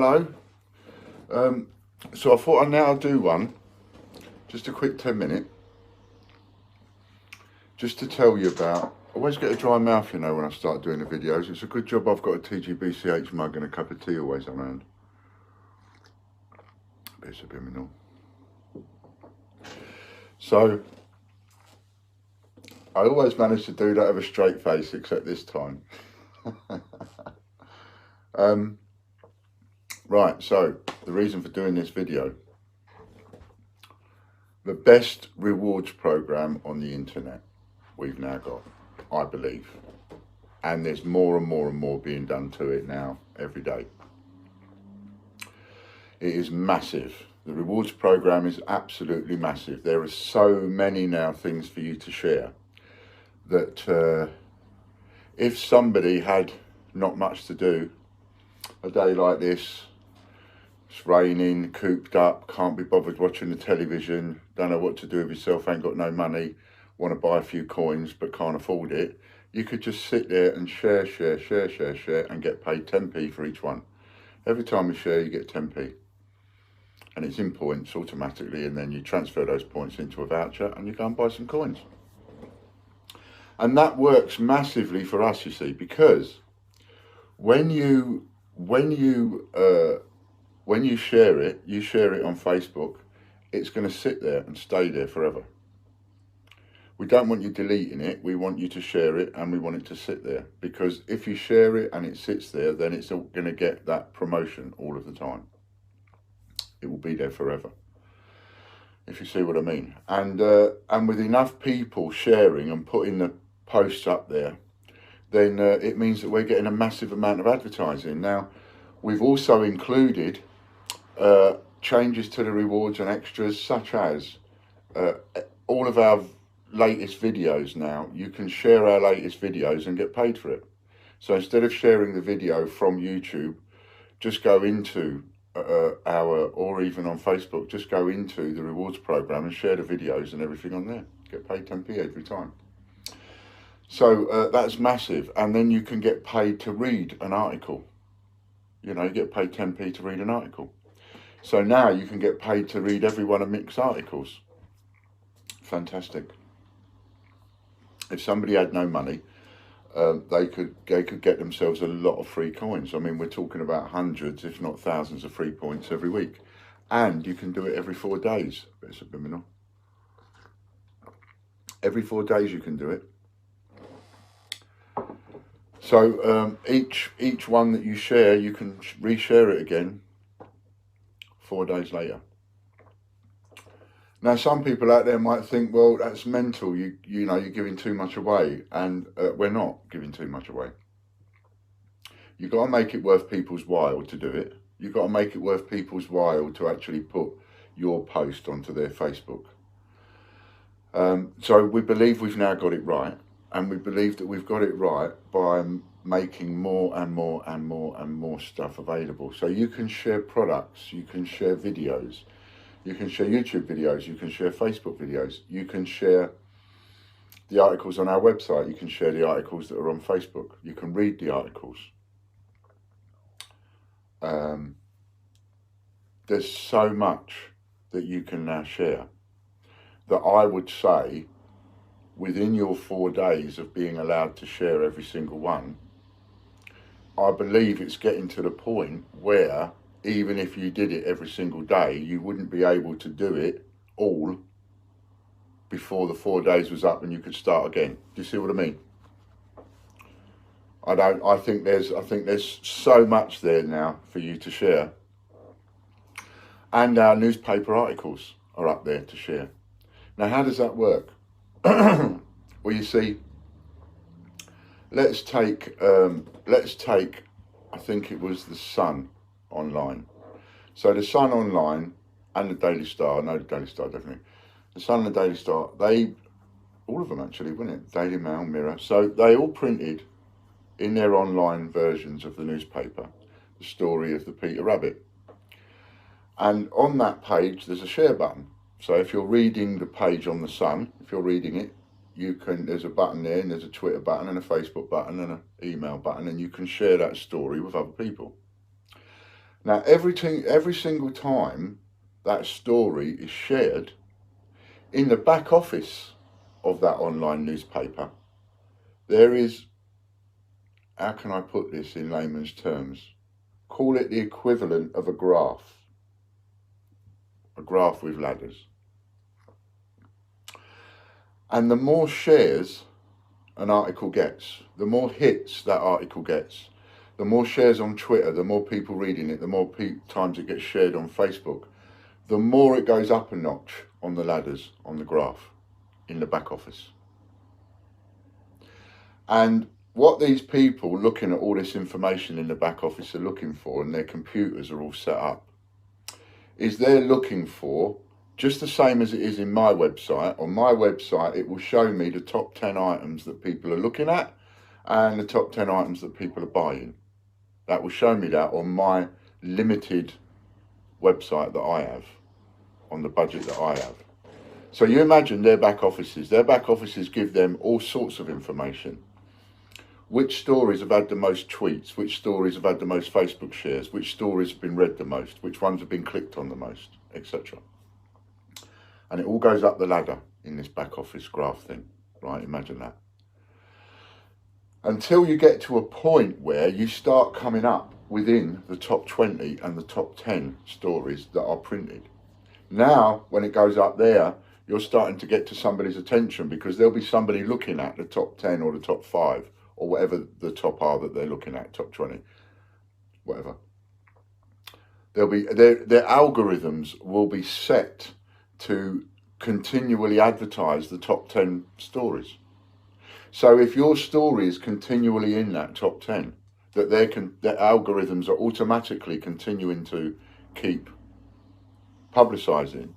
Hello. So I thought I'd now do one, just a quick 10-minute, just to tell you about, I always get a dry mouth, you know, when I start doing the videos. It's a good job I've got a TGBCH mug and a cup of tea always around. A bit subliminal. So, I always manage to do that with a straight face, except this time. Right, so the reason for doing this video, the best rewards program on the internet we've now got, I believe, and there's more and more and more being done to it now every day. It is massive. The rewards program is absolutely massive. There are so many now things for you to share that if somebody had not much to do, a day like this, it's raining, cooped up, can't be bothered watching the television, don't know what to do with yourself, ain't got no money, want to buy a few coins but can't afford it, you could just sit there and share and get paid 10p for each one. Every time you share, you get 10p. And it's in points automatically, and then you transfer those points into a voucher and you go and buy some coins. And that works massively for us, you see, because when you share it on Facebook, it's going to sit there and stay there forever. We don't want you deleting it, we want you to share it, and we want it to sit there, because if you share it and it sits there, then it's going to get that promotion all of the time. It will be there forever, if you see what I mean. And with enough people sharing and putting the posts up there, then it means that we're getting a massive amount of advertising. Now, we've also included changes to the rewards and extras, such as all of our latest videos now. You can share our latest videos and get paid for it. So instead of sharing the video from YouTube, just go into or even on Facebook, just go into the rewards program and share the videos and everything on there. Get paid 10p every time. So that's massive. And then you can get paid to read an article. You know, you get paid 10p to read an article. So now you can get paid to read every one of Mick's articles. Fantastic. If somebody had no money, they could get themselves a lot of free coins. I mean, we're talking about hundreds, if not thousands of free points every week. And you can do it every 4 days. Bit subliminal. Every 4 days you can do it. So each one that you share, you can reshare it again 4 days later. Now, some people out there might think, well, that's mental. You know, you're giving too much away, and we're not giving too much away. You've got to make it worth people's while to do it. You've got to make it worth people's while to actually put your post onto their Facebook. So we believe we've now got it right, and we believe that we've got it right by making more and more and more and more stuff available. So you can share products, you can share videos, you can share YouTube videos, you can share Facebook videos, you can share the articles on our website, you can share the articles that are on Facebook, you can read the articles. There's so much that you can now share that I would say within your 4 days of being allowed to share every single one, I believe it's getting to the point where even if you did it every single day, you wouldn't be able to do it all before the 4 days was up and you could start again. Do you see what I mean? I think there's so much there now for you to share. And our newspaper articles are up there to share. Now, how does that work? Well, you see, let's take I think it was the Sun online. So the Sun online and the Daily Star, no, the Daily Star definitely, the Sun and the Daily Star, they, all of them actually, wasn't it? Daily Mail, Mirror. So they all printed in their online versions of the newspaper the story of the Peter Rabbit. And on that page, there's a share button. So if you're reading the page on the Sun, if you're reading it, there's a button there, and there's a Twitter button and a Facebook button and an email button, and you can share that story with other people. Now, every single time that story is shared, in the back office of that online newspaper, there is, how can I put this in layman's terms? Call it the equivalent of a graph with ladders. And the more shares an article gets, the more hits that article gets, the more shares on Twitter, the more people reading it, the more times it gets shared on Facebook, the more it goes up a notch on the ladders, on the graph, in the back office. And what these people looking at all this information in the back office are looking for, and their computers are all set up, is they're looking for, just the same as it is in my website. On my website, it will show me the top 10 items that people are looking at and the top 10 items that people are buying. That will show me that on my limited website that I have, on the budget that I have. So you imagine their back offices give them all sorts of information. Which stories have had the most tweets, which stories have had the most Facebook shares, which stories have been read the most, which ones have been clicked on the most, etc. And it all goes up the ladder in this back office graph thing, right? Imagine that. Until you get to a point where you start coming up within the top 20 and the top 10 stories that are printed. Now, when it goes up there, you're starting to get to somebody's attention, because there'll be somebody looking at the top 10 or the top 5 or whatever the top are that they're looking at, top 20, whatever. There'll be their algorithms will be set to continually advertise the top 10 stories. So if your story is continually in that top 10, that their algorithms are automatically continuing to keep publicising,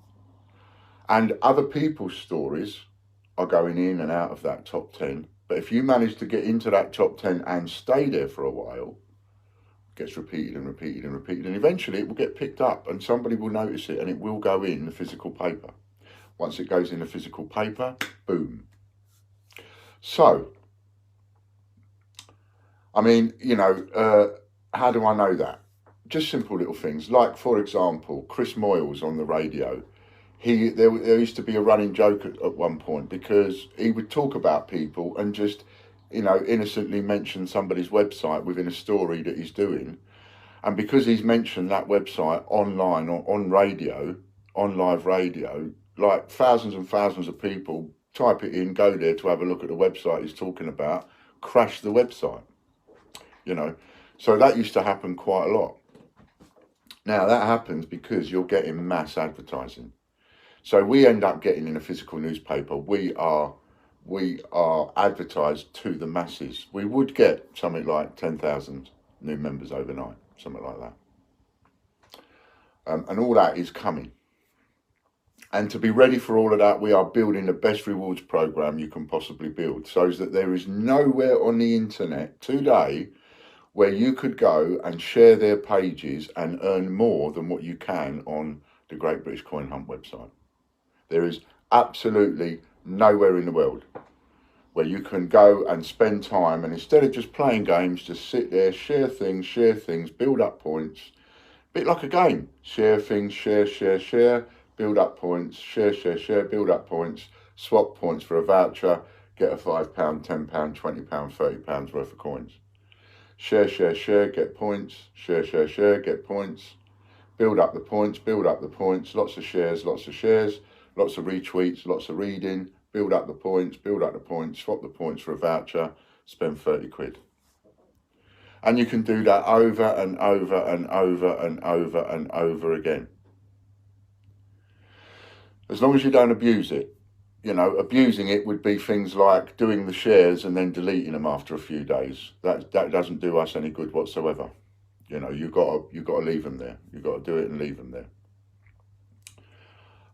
and other people's stories are going in and out of that top 10. But if you manage to get into that top 10 and stay there for a while, it gets repeated and repeated and repeated, and eventually it will get picked up and somebody will notice it and it will go in the physical paper. Once it goes in the physical paper, boom. So, I mean, you know, how do I know that? Just simple little things. Like, for example, Chris Moyles on the radio. There used to be a running joke at one point, because he would talk about people and just, you know, innocently mention somebody's website within a story that he's doing. And because he's mentioned that website online or on radio, on live radio, like thousands and thousands of people type it in, go there to have a look at the website he's talking about, crash the website, you know. So that used to happen quite a lot. Now that happens because you're getting mass advertising. So we end up getting in a physical newspaper, we are advertised to the masses. We would get something like 10,000 new members overnight, something like that. And all that is coming. And to be ready for all of that, we are building the best rewards program you can possibly build, so that there is nowhere on the internet today where you could go and share their pages and earn more than what you can on the Great British Coin Hunt website. There is absolutely nowhere in the world where you can go and spend time, and instead of just playing games, just sit there, share things, build up points. A bit like a game. Share things, share, build up points, share, build up points, swap points for a voucher, get a £5, £10, £20, £30 worth of coins. Share, get points, share, get points, build up the points, lots of shares, lots of retweets, lots of reading, build up the points, swap the points for a voucher, spend 30 quid. And you can do that over and over and over and over and over again. As long as you don't abuse it. You know, abusing it would be things like doing the shares and then deleting them after a few days. That doesn't do us any good whatsoever. You know, you've got to leave them there. You've got to do it and leave them there.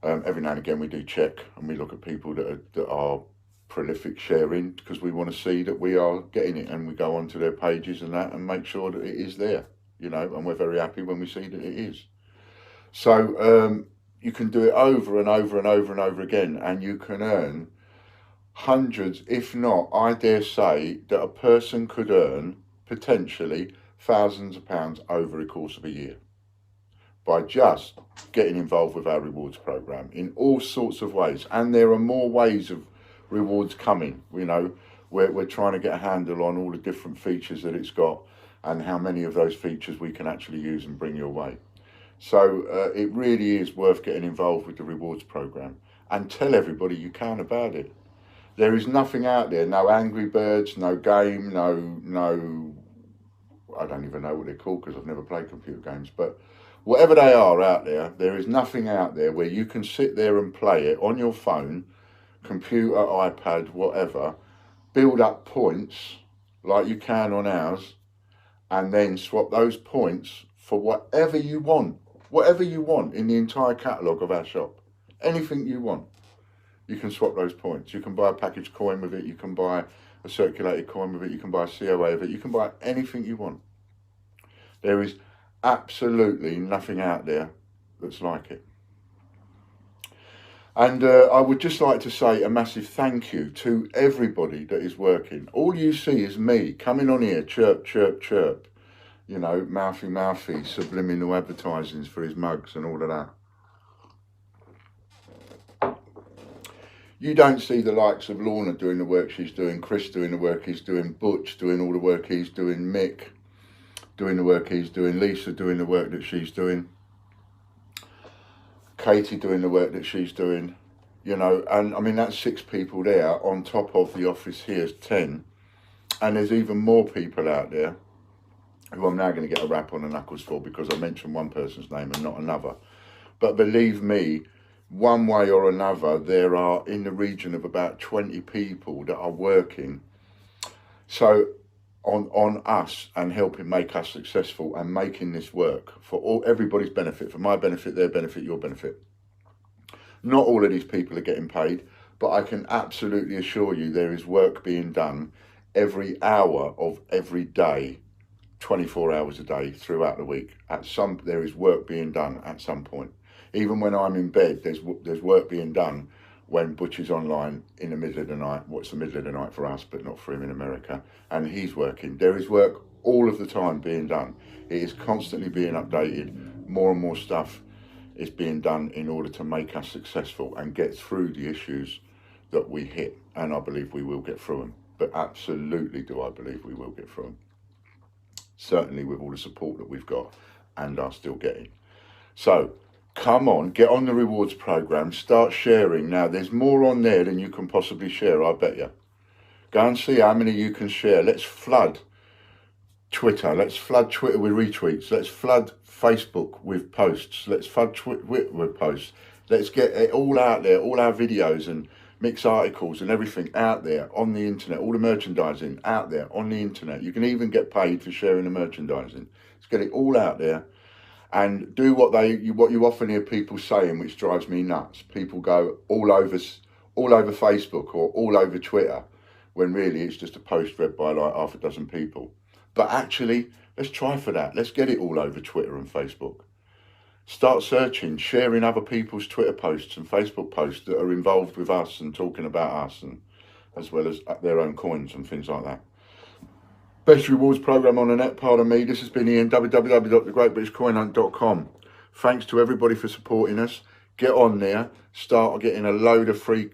Every now and again we do check and we look at people that are prolific sharing, because we want to see that we are getting it, and we go onto their pages and that and make sure that it is there, you know, and we're very happy when we see that it is. So you can do it over and over and over and over again, and you can earn hundreds, if not, I dare say that a person could earn potentially thousands of pounds over the course of a year. by just getting involved with our rewards program in all sorts of ways. And there are more ways of rewards coming. You know, we're trying to get a handle on all the different features that it's got and how many of those features we can actually use and bring your way. So it really is worth getting involved with the rewards program, and tell everybody you can about it. There is nothing out there, no Angry Birds, no game, no, I don't even know what they're called because I've never played computer games, but whatever they are out there, there is nothing out there where you can sit there and play it on your phone, computer, iPad, whatever, build up points like you can on ours, and then swap those points for whatever you want in the entire catalogue of our shop. Anything you want, you can swap those points. You can buy a packaged coin with it, you can buy a circulated coin with it, you can buy a COA with it, you can buy anything you want. There is absolutely nothing out there that's like it. And I would just like to say a massive thank you to everybody that is working. All you see is me coming on here, chirp, chirp, chirp. You know, mouthy, subliminal advertisings for his mugs and all of that. You don't see the likes of Lorna doing the work she's doing, Chris doing the work he's doing, Butch doing all the work he's doing, Mick doing the work he's doing, Lisa doing the work that she's doing, Katie doing the work that she's doing, you know, and I mean, that's 6 people there on top of the office here's 10. And there's even more people out there who I'm now going to get a rap on the knuckles for because I mentioned one person's name and not another. But believe me, one way or another, there are in the region of about 20 people that are working so on us and helping make us successful and making this work for everybody's benefit, for my benefit, their benefit, your benefit. Not all of these people are getting paid, but I can absolutely assure you there is work being done every hour of every day, 24 hours a day throughout the week. There is work being done at some point. Even when I'm in bed, there's work being done when Butch is online in the middle of the night. What's the middle of the night for us, but not for him in America? And he's working. There is work all of the time being done. It is constantly being updated. More and more stuff is being done in order to make us successful and get through the issues that we hit. And I believe we will get through them. But absolutely do I believe we will get through them. Certainly with all the support that we've got and are still getting. So come on, get on the rewards program, start sharing. Now there's more on there than you can possibly share, I bet you. Go and see how many you can share. Let's flood Twitter. Let's flood Twitter with retweets. Let's flood Facebook with posts. Let's flood Twitter with posts. Let's get it all out there, all our videos and mix articles and everything out there on the internet, all the merchandising out there on the internet. You can even get paid for sharing the merchandising. Let's get it all out there and do what you often hear people saying, which drives me nuts. People go all over Facebook or all over Twitter, when really it's just a post read by like half a dozen people. But actually, let's try for that. Let's get it all over Twitter and Facebook. Start searching, sharing other people's Twitter posts and Facebook posts that are involved with us and talking about us, and as well as their own coins and things like that. Best rewards program on the net, pardon me. This has been Ian, www.thegreatbritishcoinhunt.com. Thanks to everybody for supporting us. Get on there, start getting a load of free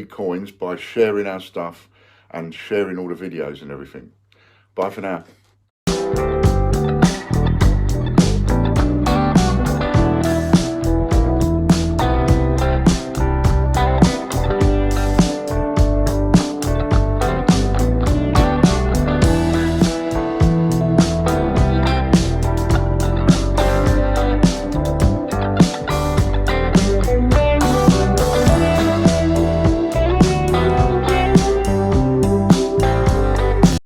coins by sharing our stuff and sharing all the videos and everything. Bye for now.